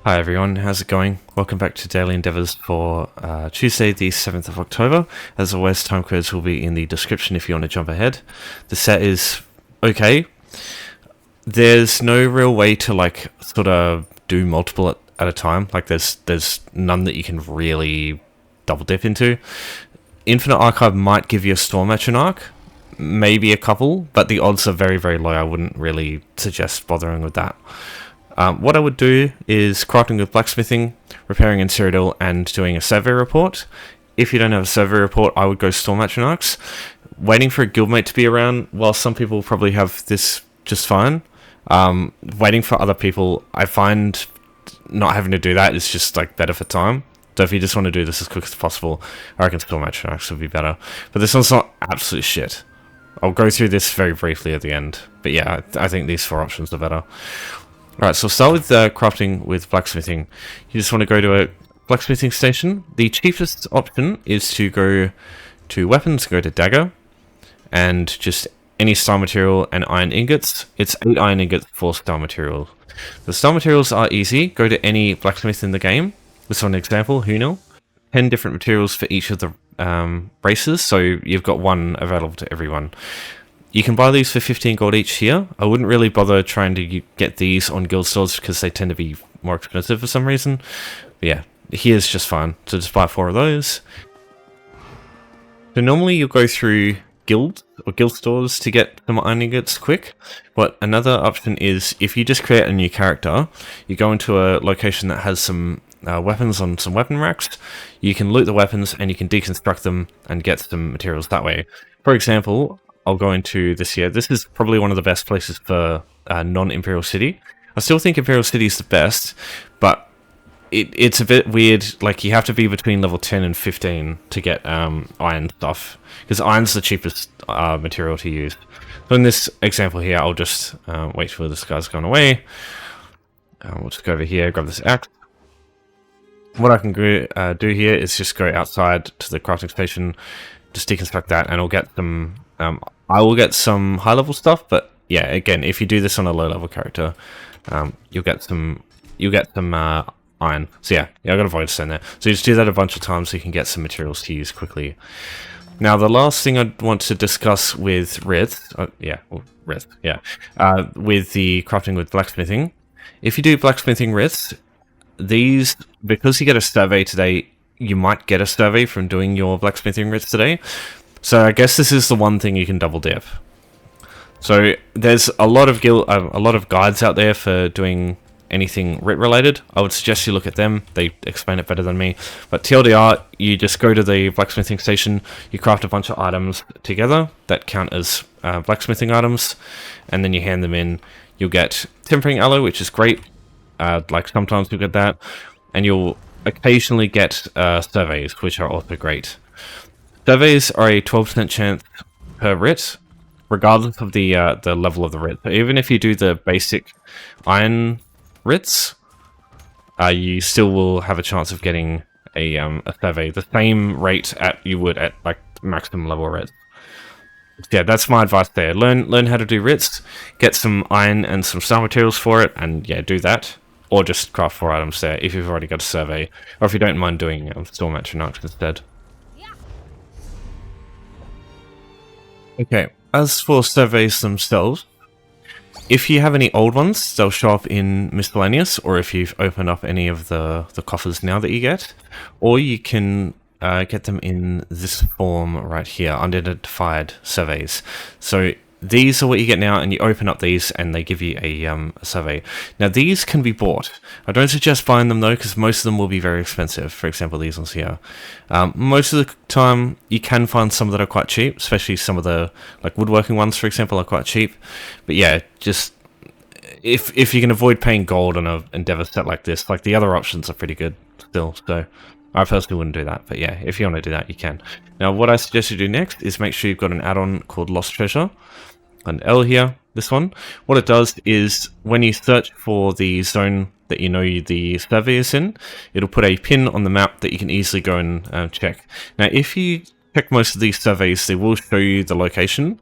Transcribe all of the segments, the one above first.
Hi everyone, how's it going? Welcome back to Daily Endeavours for Tuesday the 7th of October. As always, timecodes will be in the description if you want to jump ahead. The set is okay. There's no real way to sort of do multiple at a time. There's none that you can really double dip into. Infinite Archive might give you a Storm Atronach, maybe a couple, but the odds are very, very low. I wouldn't really suggest bothering with that. What I would do is crafting with Blacksmithing, repairing in Cyrodiil, and doing a survey report. If you don't have a survey report, I would go Storm Atronachs. Waiting for a Guildmate to be around, while some people probably have this just fine, waiting for other people, I find not having to do that is just better for time. So if you just want to do this as quick as possible, I reckon Storm Atronachs would be better. But this one's not absolute shit. I'll go through this very briefly at the end. But yeah, I think these four options are better. Alright, so we'll start with crafting with blacksmithing. You just want to go to a blacksmithing station. The cheapest option is to go to weapons, go to dagger, and just any star material and iron ingots. It's 8 iron ingots, 4 star materials. The star materials are easy. Go to any blacksmith in the game. This one example, Hunil. 10 different materials for each of the races, so you've got one available to everyone. You can buy these for 15 gold each here. I wouldn't really bother trying to get these on guild stores because they tend to be more expensive for some reason. But yeah, here's just fine. So just buy 4 of those. So normally you'll go through guild or guild stores to get some iron ingots quick. But another option is if you just create a new character, you go into a location that has some weapons on some weapon racks. You can loot the weapons and you can deconstruct them and get some materials that way. For example, I'll go into this here. This is probably one of the best places for non-Imperial City. I still think Imperial City is the best, but it's a bit weird. You have to be between level 10 and 15 to get iron stuff, because iron's the cheapest material to use. So in this example here, I'll just wait till this guy's gone away. We'll just go over here, grab this axe. What I can do here is just go outside to the crafting station, just deconstruct that, and I'll get some... I will get some high-level stuff, but yeah, again, if you do this on a low-level character, you'll get some iron. So yeah, I got a void stone there. So you just do that a bunch of times so you can get some materials to use quickly. Now, the last thing I want to discuss with with the crafting with blacksmithing. If you do blacksmithing wriths, these, because you get a survey today, you might get a survey from doing your blacksmithing wriths today. So I guess this is the one thing you can double dip. So there's a lot of guides out there for doing anything writ related. I would suggest you look at them. They explain it better than me. But TLDR, you just go to the blacksmithing station, you craft a bunch of items together that count as blacksmithing items, and then you hand them in. You'll get tempering alloy, which is great. Sometimes you'll get that, and you'll occasionally get surveys, which are also great. Surveys are a 12% chance per writ, regardless of the level of the writ. So even if you do the basic iron writs, you still will have a chance of getting a survey, the same rate you would at maximum level writs. Yeah, that's my advice there. Learn how to do writs, get some iron and some star materials for it, and yeah, do that. Or just craft 4 items there if you've already got a survey, or if you don't mind doing Storm Atronachs instead. Okay, as for surveys themselves, if you have any old ones, they'll show up in Miscellaneous, or if you've opened up any of the coffers now that you get, or you can get them in this form right here, unidentified surveys. So these are what you get now, and you open up these and they give you a survey. Now these can be bought. I don't suggest buying them though, because most of them will be very expensive. For example, these ones here. Most of the time you can find some that are quite cheap, especially some of the woodworking ones, for example, are quite cheap. But yeah, just if you can avoid paying gold on an Endeavour set like this, the other options are pretty good still. So I personally wouldn't do that, but yeah, if you want to do that, you can. Now, what I suggest you do next is make sure you've got an add-on called Lost Treasure. An L here, this one. What it does is when you search for the zone that you know the survey is in, it'll put a pin on the map that you can easily go and check. Now, if you check most of these surveys, they will show you the location.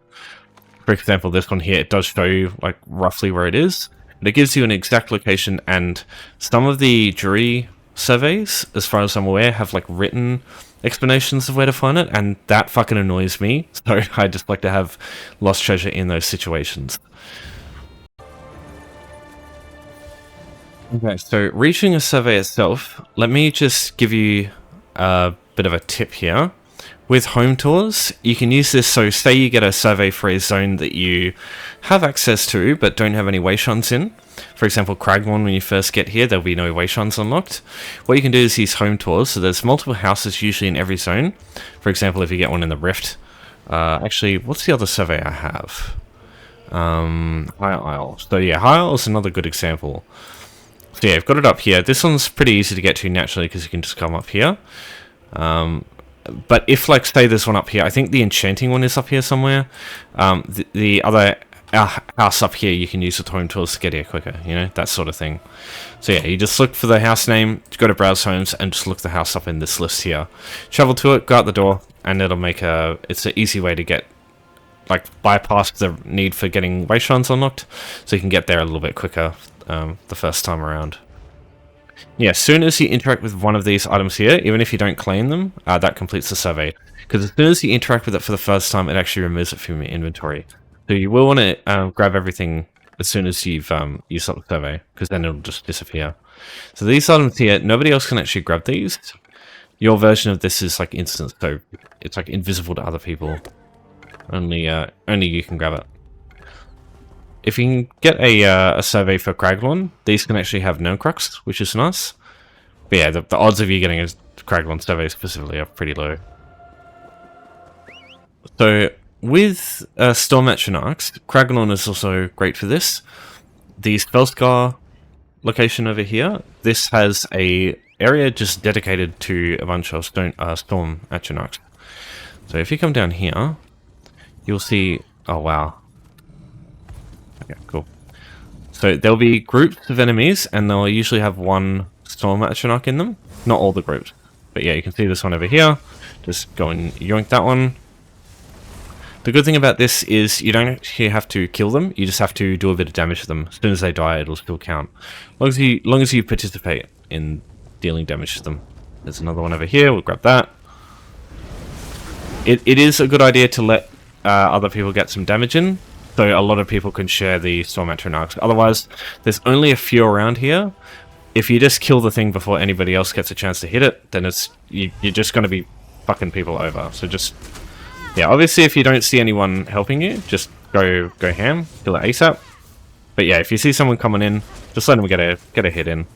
For example, this one here, it does show you roughly where it is. but it gives you an exact location, and some of the jury surveys, as far as I'm aware, have like written explanations of where to find it, and that fucking annoys me. So I just like to have lost treasure in those situations. Okay, so reaching a survey itself, let me just give you a bit of a tip here. With home tours, you can use this, so say you get a survey for a zone that you have access to but don't have any Wayshuns in. For example, Cragmorn, when you first get here, there'll be no Wayshuns unlocked. What you can do is use home tours, so there's multiple houses usually in every zone. For example, if you get one in the Rift. Actually, what's the other survey I have? High Isle. So yeah, High Isle is another good example. So yeah, I've got it up here. This one's pretty easy to get to naturally because you can just come up here. But if, like, say there's one up here, I think the enchanting one is up here somewhere. The other house up here, you can use the home tools to get here quicker, you know, that sort of thing. So yeah, you just look for the house name, go to browse homes, and just look the house up in this list here. Travel to it, go out the door, and it'll make it's an easy way to get, like, bypass the need for getting Wayshuns unlocked, so you can get there a little bit quicker the first time around. Yeah, as soon as you interact with one of these items here, even if you don't claim them, that completes the survey. Because as soon as you interact with it for the first time, it actually removes it from your inventory. So you will want to grab everything as soon as you've used up the survey, because then it'll just disappear. So these items here, nobody else can actually grab these. Your version of this is like instant, so it's like invisible to other people. Only you can grab it. If you can get a survey for Craglorn, these can actually have no crux, which is nice. But yeah, the odds of you getting a Craglorn survey specifically are pretty low. So with Storm Atronachs, Craglorn is also great for this. The Spellscar location over here, this has a area just dedicated to a bunch of Storm Atronachs. So if you come down here, you'll see... Oh wow. Okay, cool. So there'll be groups of enemies, and they'll usually have one Storm Atronach in them. Not all the groups. But yeah, you can see this one over here. Just go and yoink that one. The good thing about this is you don't actually have to kill them, you just have to do a bit of damage to them. As soon as they die, it'll still count. As long as you participate in dealing damage to them. There's another one over here, we'll grab that. It is a good idea to let other people get some damage in, so a lot of people can share the Storm Atronachs. Otherwise, there's only a few around here. If you just kill the thing before anybody else gets a chance to hit it, then you're just going to be fucking people over. So just, yeah, obviously if you don't see anyone helping you, just go ham, kill it ASAP. But yeah, if you see someone coming in, just let them get a hit in.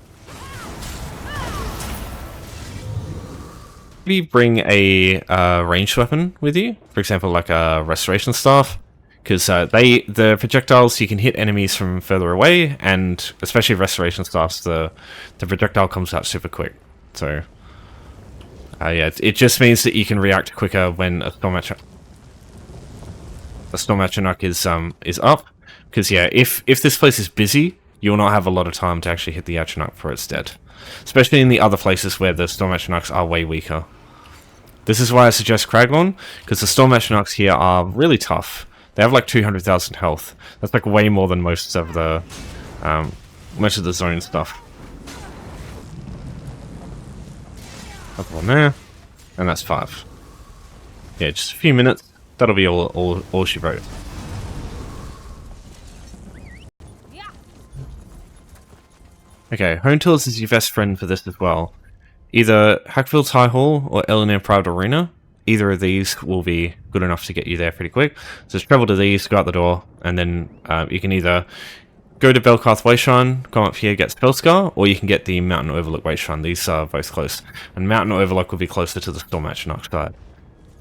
Maybe bring a ranged weapon with you, for example, like a restoration staff. Because the projectiles, you can hit enemies from further away, and especially Restoration Staffs, the projectile comes out super quick. So, yeah, it just means that you can react quicker when a Storm Atronach is up. Because yeah, if this place is busy, you'll not have a lot of time to actually hit the Atronach before it's dead. Especially in the other places where the Storm Atronachs are way weaker. This is why I suggest Craglorn, because the Storm Atronachs here are really tough. They have like 200,000 health. That's like way more than most of the zone stuff. Couple on there, and that's 5. Yeah, just a few minutes. That'll be all she wrote. Okay, Home Tools is your best friend for this as well. Either Hackfield's High Hall or Eleanor Private Arena. Either of these will be good enough to get you there pretty quick. So just travel to these, go out the door, and then you can either go to Belkarth Wayshrine, come up here, get Spellscar, or you can get the Mountain Overlook Wayshrine. These are both close. And Mountain Overlook will be closer to the Storm Atronach side.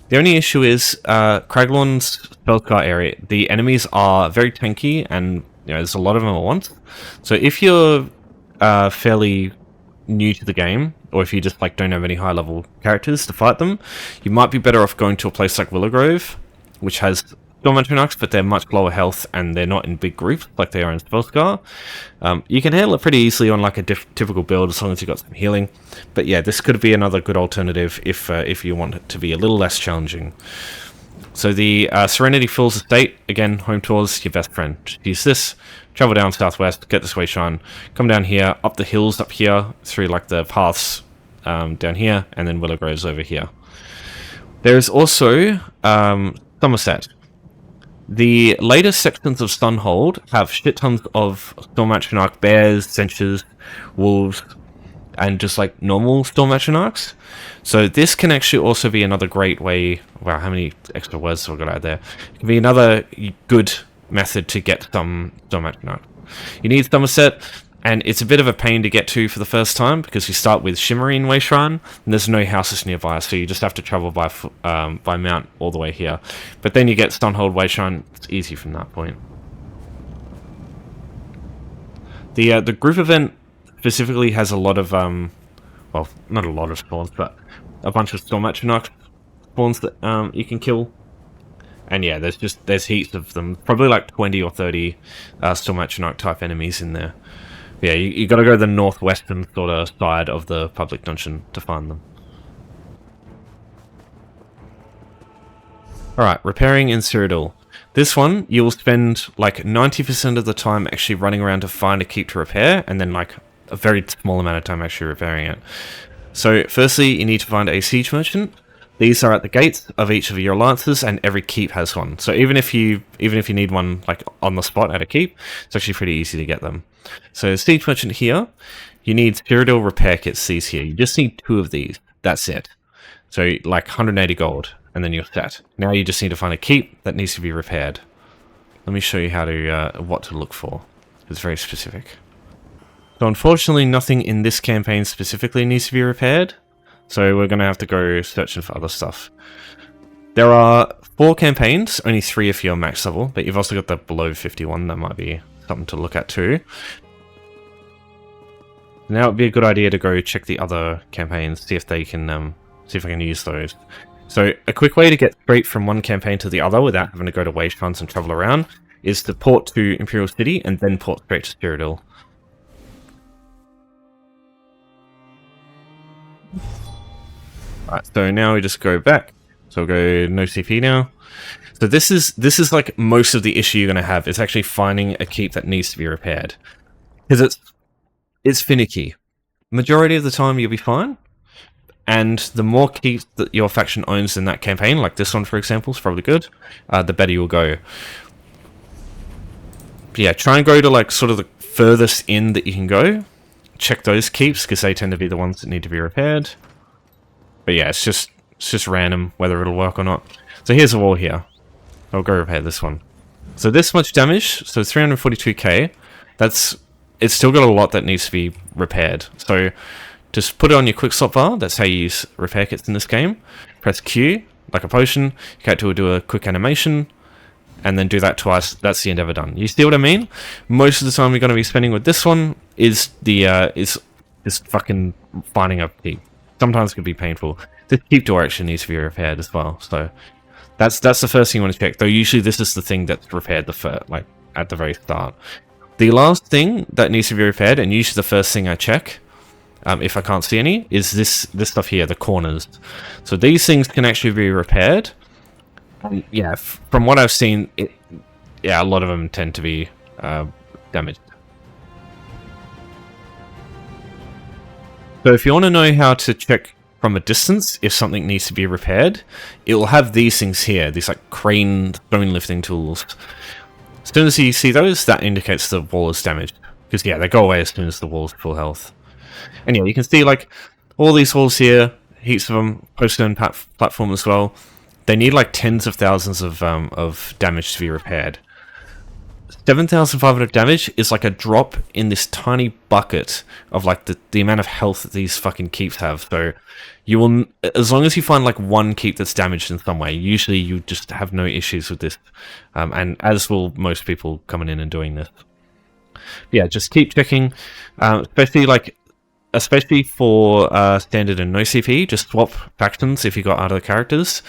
The only issue is Craglorn's Spellscar area. The enemies are very tanky, and you know there's a lot of them at once. So if you're fairly new to the game, or if you just like don't have any high level characters to fight them, you might be better off going to a place like Willowgrove, which has Storm Atronachs, but they're much lower health and they're not in big groups like they are in Spellscar. You can handle it pretty easily on like a typical build as long as you've got some healing. But yeah, this could be another good alternative if you want it to be a little less challenging. So the Serenity Falls Estate, again, Home Tours, your best friend. Just use this, travel down southwest, get this way shrine, come down here, up the hills up here, through like the paths down here, and then Willow Groves over here. There is also Somerset. The latest sections of Stunhold have shit tons of Storm Atronach bears, centaurs, wolves, and just like normal Storm Atronachs. So this can actually also be another great way. Wow, how many extra words have I got out there? It can be another good method to get some Storm Atronach. You need Somerset, and it's a bit of a pain to get to for the first time because you start with Shimmerine Way Shrine, and there's no houses nearby, so you just have to travel by mount all the way here. But then you get Stunhold Way Shrine. It's easy from that point. The group event specifically has a lot of well, not a lot of spawns, but a bunch of Storm Atronach spawns that you can kill. And yeah, there's heaps of them. Probably like 20 or 30 Storm Atronach type enemies in there. Yeah, you got to go the northwestern sort of side of the public dungeon to find them. Alright, repairing in Cyrodiil. This one, you'll spend like 90% of the time actually running around to find a keep to repair, and then like a very small amount of time actually repairing it. So firstly, you need to find a siege merchant. These are at the gates of each of your alliances, and every keep has one. So even if you need one like on the spot at a keep, it's actually pretty easy to get them. So siege merchant here, you need Cyrodiil repair kits. These here, you just need 2 of these. That's it. So like 180 gold, and then you're set. Now you just need to find a keep that needs to be repaired. Let me show you how to what to look for. It's very specific. So unfortunately, nothing in this campaign specifically needs to be repaired. So we're going to have to go searching for other stuff. There are 4 campaigns, only 3 if you're max level, but you've also got the below 51. That might be something to look at too. Now it'd be a good idea to go check the other campaigns, see if they can, see if I can use those. So a quick way to get straight from one campaign to the other without having to go to wage funds and travel around is to port to Imperial City and then port straight to Cyrodiil. Right, so now we just go back. So we'll go no CP now. So this is like most of the issue you're gonna have is actually finding a keep that needs to be repaired. Because it's finicky. Majority of the time you'll be fine. And the more keeps that your faction owns in that campaign, like this one for example, is probably good, the better you'll go. But yeah, try and go to like sort of the furthest in that you can go. Check those keeps because they tend to be the ones that need to be repaired. But yeah, it's just random whether it'll work or not. So here's a wall here. I'll go repair this one. So this much damage, so 342k. It's still got a lot that needs to be repaired. So just put it on your quick slot bar. That's how you use repair kits in this game. Press Q, like a potion. You get to do a quick animation, and then do that twice. That's the endeavor done. You see what I mean? Most of the time you're going to be spending with this one is fucking finding a keep. Sometimes it can be painful. The keep door actually needs to be repaired as well. So that's the first thing you want to check. Though usually this is the thing that's repaired like at the very start. The last thing that needs to be repaired, and usually the first thing I check, if I can't see any, is this stuff here, the corners. So these things can actually be repaired. Yeah, from what I've seen, a lot of them tend to be damaged. So if you want to know how to check from a distance if something needs to be repaired, it will have these things here, these like crane stone lifting tools. As soon as you see those, that indicates the wall is damaged. Because yeah, they go away as soon as the wall's full health. And yeah, you can see like all these walls here, heaps of them, post-stone platform as well. They need like tens of thousands of damage to be repaired. 7,500 damage is like a drop in this tiny bucket of like the amount of health that these fucking keeps have. So you will, as long as you find like one keep that's damaged in some way, usually you just have no issues with this. And as will most people coming in and doing this. Yeah, just keep checking, especially for standard and no CP. Just swap factions if you got other characters.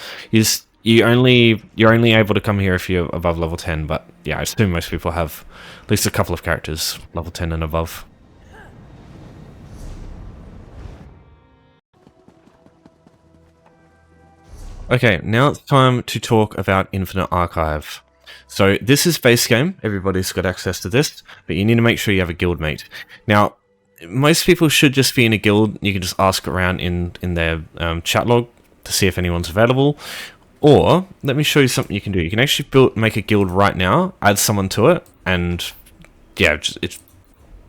You're only able to come here if you're above level 10, but yeah, I assume most people have at least a couple of characters level 10 and above. Okay, now it's time to talk about Infinite Archive. So this is base game. Everybody's got access to this, but you need to make sure you have a guildmate. Now, most people should just be in a guild. You can just ask around in their chat log to see if anyone's available. Or let me show you something you can do. You can actually make a guild right now, add someone to it, and yeah, it's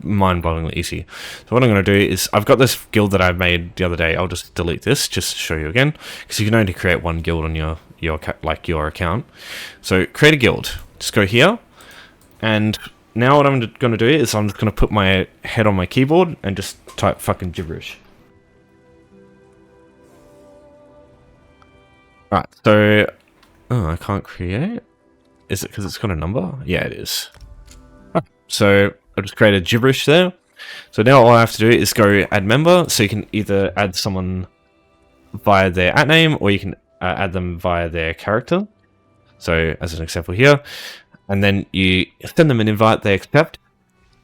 mind-blowingly easy. So what I'm going to do is, I've got this guild that I made the other day. I'll just delete this just to show you again, because you can only create one guild on your account. So create a guild. Just go here, and now what I'm going to do is I'm just going to put my head on my keyboard and just type fucking gibberish. Right, so I can't create. Is it because it's got a number? Yeah, it is. Right, so I'll just create a gibberish there. So now all I have to do is go add member. So you can either add someone via their @name, or you can add them via their character. So as an example here, and then you send them an invite, they accept.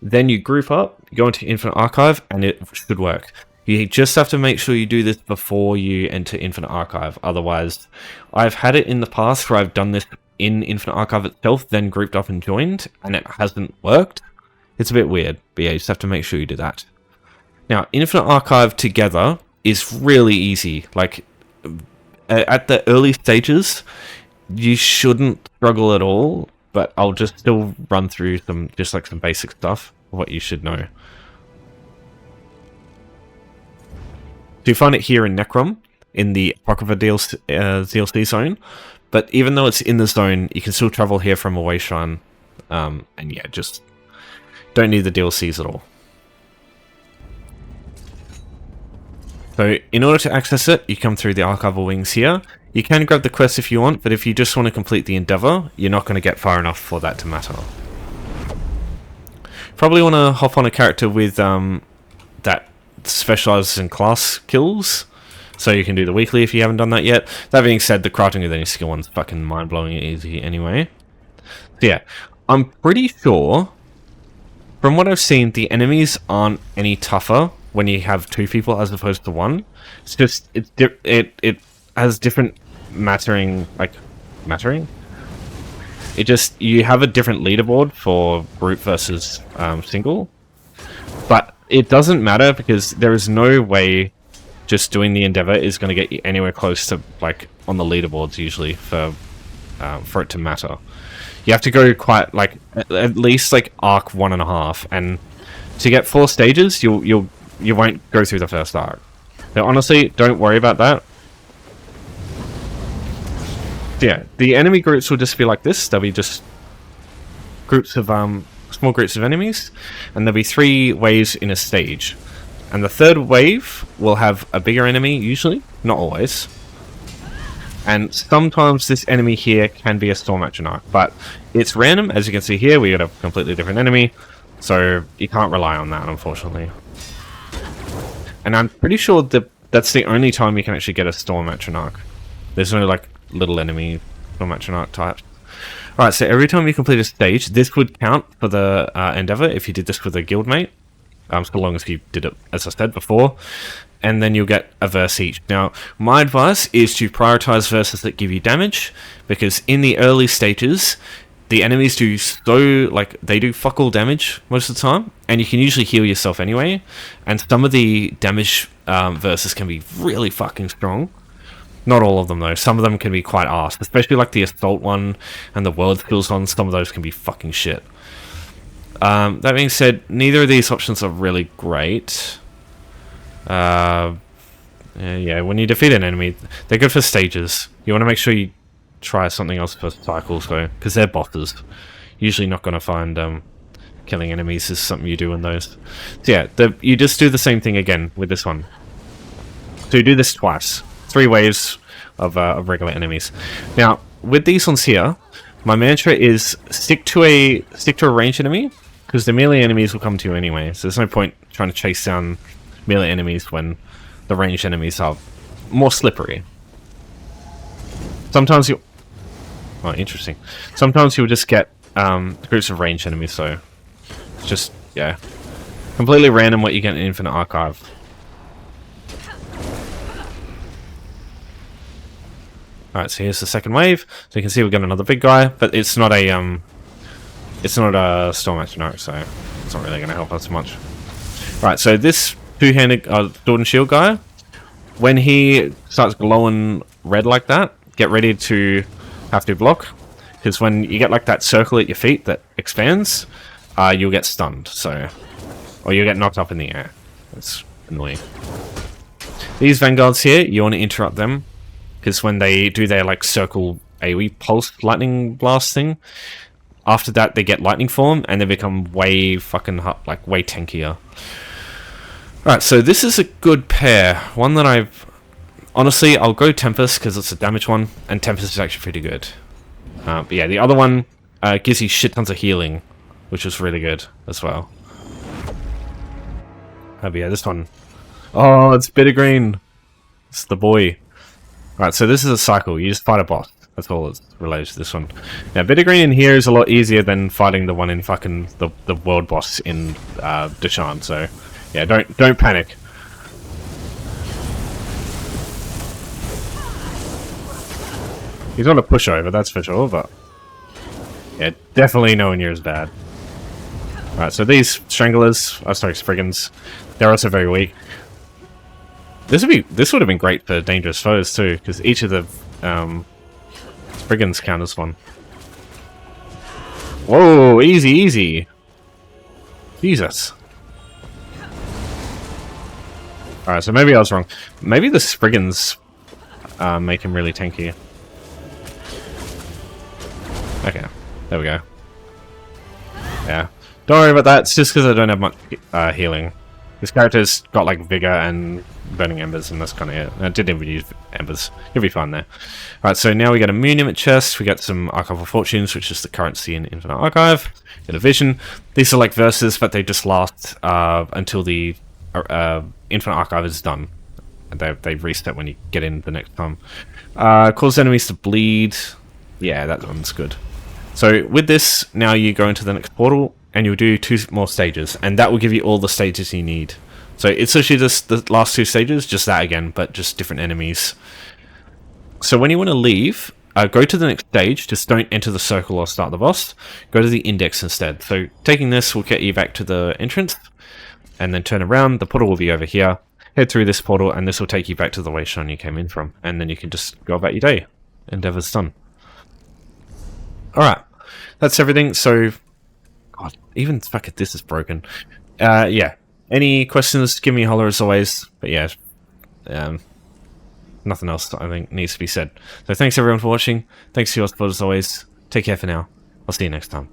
Then you group up, you go into Infinite Archive, and it should work. You just have to make sure you do this before you enter Infinite Archive. Otherwise, I've had it in the past where I've done this in Infinite Archive itself, then grouped up and joined, and it hasn't worked. It's a bit weird, but yeah, you just have to make sure you do that. Now, Infinite Archive together is really easy. Like, at the early stages, you shouldn't struggle at all, but I'll just still run through some basic stuff, what you should know. So you find it here in Necrom, in the Apocrypha DLC zone, but even though it's in the zone, you can still travel here from Away Shrine, and yeah, just don't need the DLCs at all. So in order to access it, you come through the archival wings here. You can grab the quest if you want, but if you just want to complete the endeavor, you're not going to get far enough for that to matter. Probably want to hop on a character with that specializes in class kills, so you can do the weekly if you haven't done that yet. That being said, the crafting with any skill one's fucking mind-blowing easy anyway. So yeah, I'm pretty sure, from what I've seen, the enemies aren't any tougher when you have two people as opposed to one. It's just it has different mattering. It just, you have a different leaderboard for group versus single, but it doesn't matter because there is no way just doing the endeavor is going to get you anywhere close to like on the leaderboards usually for it to matter. You have to go quite like at least like arc 1.5, and to get 4 stages, you won't go through the first arc. So honestly, don't worry about that. Yeah, the enemy groups will just be like this. They'll be just groups of small groups of enemies, and there'll be 3 waves in a stage. And the 3rd wave will have a bigger enemy, usually, not always. And sometimes this enemy here can be a Storm Atronach, but it's random. As you can see here, we got a completely different enemy, so you can't rely on that, unfortunately. And I'm pretty sure that that's the only time you can actually get a Storm Atronach. There's no like little enemy Storm Atronach types. Alright, so every time you complete a stage, this would count for the endeavor if you did this with a guildmate. So long as you did it, as I said before. And then you'll get a verse each. Now, my advice is to prioritize verses that give you damage, because in the early stages, the enemies do they do fuck all damage most of the time, and you can usually heal yourself anyway. And some of the damage verses can be really fucking strong. Not all of them though. Some of them can be quite arse, especially like the assault one and the world skills one. Some of those can be fucking shit. That being said, neither of these options are really great. Yeah, when you defeat an enemy, they're good for stages. You want to make sure you try something else for cycles though, because they're bosses. Usually not going to find killing enemies is something you do in those. So yeah, you just do the same thing again with this one. So you do this twice. 3 waves of regular enemies. Now, with these ones here, my mantra is stick to a ranged enemy, because the melee enemies will come to you anyway. So there's no point trying to chase down melee enemies when the ranged enemies are more slippery. Sometimes you... Oh, interesting. Sometimes you'll just get groups of ranged enemies, so... It's just, yeah. Completely random what you get in Infinite Archive. Alright, so here's the second wave. So you can see we've got another big guy, but it's not a Storm Atronach, so it's not really going to help us much. Right, so this two-handed Sword and Shield guy, when he starts glowing red like that, get ready to have to block, because when you get like that circle at your feet that expands, you'll get stunned, so, or you'll get knocked up in the air. That's annoying. These Vanguards here, you want to interrupt them, because when they do their like circle AoE pulse lightning blast thing, after that they get lightning form and they become way fucking like way tankier. Alright, so this is a good pair. One that I've honestly, I'll go Tempest because it's a damage one, and Tempest is actually pretty good. But yeah, the other one gives you shit tons of healing, which is really good as well. But yeah, this one. Oh, it's Bitter Green. It's the boy. Alright, so this is a cycle. You just fight a boss. That's all it's related to this one. Now, Bitter Green in here is a lot easier than fighting the one in fucking the world boss in Deshaan. So, yeah, don't panic. He's not a pushover, that's for sure, but yeah, definitely nowhere near as bad. Alright, so these Stranglers, sorry, Spriggans, they're also very weak. This would have been great for dangerous foes too, because each of the Spriggans count as one. Whoa, easy, easy. Jesus. Alright, so maybe I was wrong. Maybe the Spriggans make him really tanky. Okay, there we go. Yeah. Don't worry about that, it's just because I don't have much healing. This character's got like Vigor and Burning Embers, and that's kind of it. I didn't even use Embers. You'll be fine there. Alright, so now we got a Moonimate chest, we got some Archive of Fortunes, which is the currency in Infinite Archive. Got a Vision. These are like verses, but they just last until the Infinite Archive is done. They reset when you get in the next time. Cause enemies to bleed. Yeah, that one's good. So with this, now you go into the next portal, and you'll do 2 more stages, and that will give you all the stages you need. So it's actually just the last 2 stages, just that again, but just different enemies. So when you want to leave, go to the next stage, just don't enter the circle or start the boss, go to the index instead. So taking this will get you back to the entrance, and then turn around, the portal will be over here, head through this portal, and this will take you back to the waystone you came in from, and then you can just go about your day. Endeavor's done. Alright, that's everything, so... God, even fucking this is broken. Yeah. Any questions, give me a holler as always. But yeah, nothing else I think needs to be said. So thanks everyone for watching. Thanks for your support as always. Take care for now. I'll see you next time.